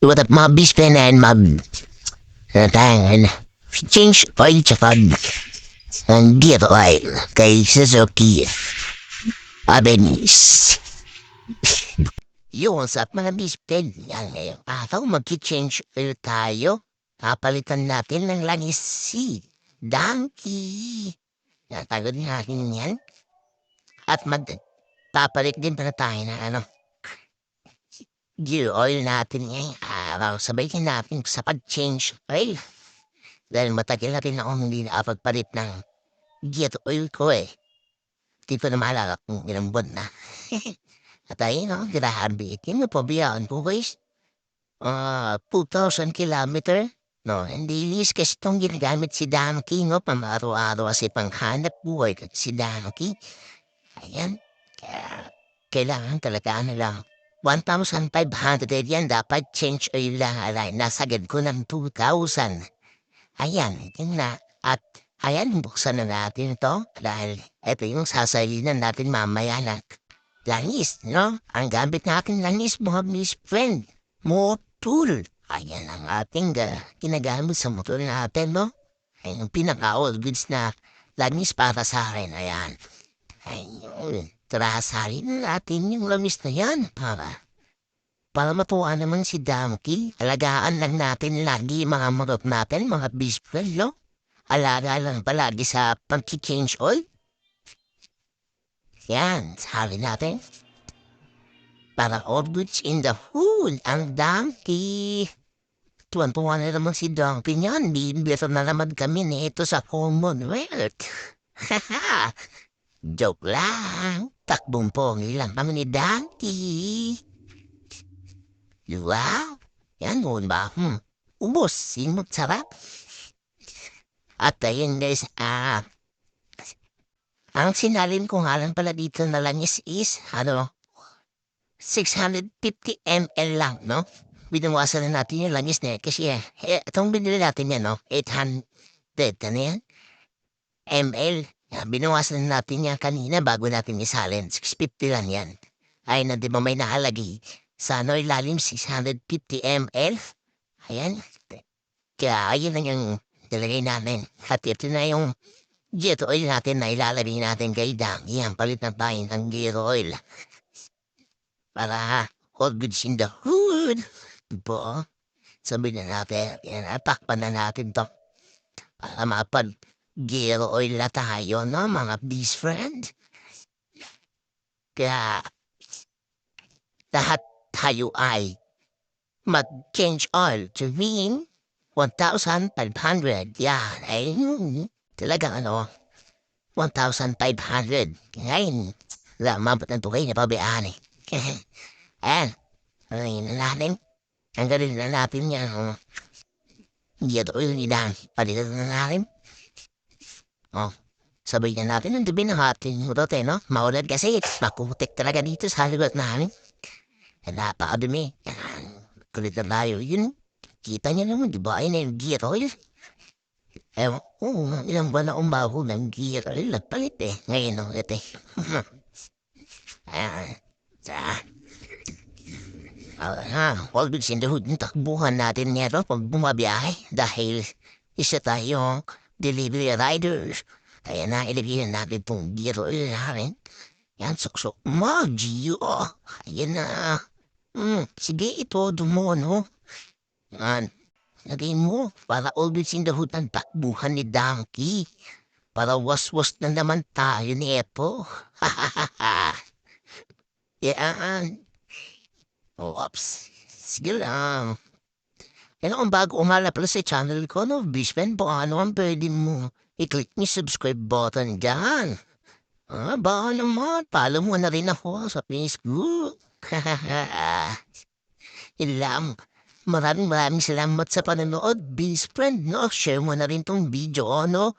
What up mga bispen and tangan change oil tsaka ang gear oil kay Suzuki Abenis. Yun sa mga bispen yan ngayong araw mag-change oil tayo. Papalitan natin ng langis si Donkey. Natagod natin yan. At papalit din pala tayo na gear oil natin ngayong araw. Sabayin natin sa pag-change oil. Dahil matagal natin akong hindi nakapagpalit ng gear oil ko eh. Di ko na maalala kung ilang buwan na. At ayun o, grabe. Kinapabiyaan ko guys. 2,000 kilometer. No, hindi linis kasi itong ginagamit si Donkey, no? Pamaraw-araw kasi panghanap buhay si Donkey. Ayan. Kailangan talaga lang. 1,500 yan. Dapat change oil lang. Alay, nasagad ko ng 2,000. Ayan, yun na. At ayan, buksan na natin ito. Dahil ito yung sasalinan natin mamaya na langis, no? Ang gamit natin langis, mga miss friend. Motor. Ayan ang ating ginagamit sa motor natin, no? Ayan yung pinaka-all goods na langis para sa akin. Ayan. Ayun. Tara, salin natin yung langis na yan para matuwa naman si Donkey. Alagaan lang natin lagi mga marot natin, mga best friend, no? Alaga lang palagi sa pag-change oil. Yan, salin natin. Para all goods in the hood, ang Donkey. Tuwan-tuwa na naman si Donkey niyan. Bibiro na naman kami nito sa Commonwealth. Haha. Joke lang. Takbong pongi lang kami ni Donkey. Wow. Yan mo ba? Ubos. Simot sarap. At ayun guys, ang sinalin ko nga lang pala dito na langis is, 650 ml lang, no? Binawasan na natin yung langis na yan. Kasi itong binili natin yan, no? 800, ano yan? ml. Binawasan na natin yan kanina bago natin isalin. 650 lang yan. Ay na di ba may nakalagay sa ilalim 650 ml. Ayan. Kaya ayun lang yung nilagay namin. At ito na yung jet oil natin na ilalagay natin kay Donkey. Yan, palit na tayo ng gear oil. Para all goods in the hood. Diba? Sabihin na natin, yan, atakpan na natin to. Para mapag-gear oil na tayo, no, mga best friend. Kaya, lahat tayo ay mag-change oil to mean 1,500. Yan, ay, talagang 1,500. Ngayon, mabot ng tukay na pabayaan eh. Ayan, ayun na natin. Ang galing na natin yan. Gear oil ni Dan. Palitan na natin. Sabay na natin. Ang dibi ng ating rote, no? Maulad kasi. Makutik talaga dito sa haligot namin. Napakadumi. Kulit na tayo. Yun. Kita niya naman, di ba? Ayun na yung gear oil. Ewan, ilang buwan na umbaho ng gear oil. Nagpalit eh. Ngayon, no? Ito eh. Ayan. All goods in the hood. Takbuhan natin nito pag bumabiyahe. Dahil isa tayong delivery riders. Kaya na ilagyan natin itong gear oil namin. Yan, suksok. Magyo. Ayan na. Sige, ito, dumo, no? Yan. Lagay mo. Para all goods in the hood ang takbuhan ni Donkey. Para was-was na naman tayo nito. Yan. Oops. Sige lang. Yan kung bago umala pala sa channel ko, no? Bishman, paano ang pwede mo i-click ni subscribe button dyan? Baka naman. Follow mo na rin ako sa Facebook. Yun lang. Maraming salamat sa panonood, best friend, no? Share mo na rin tong video, no?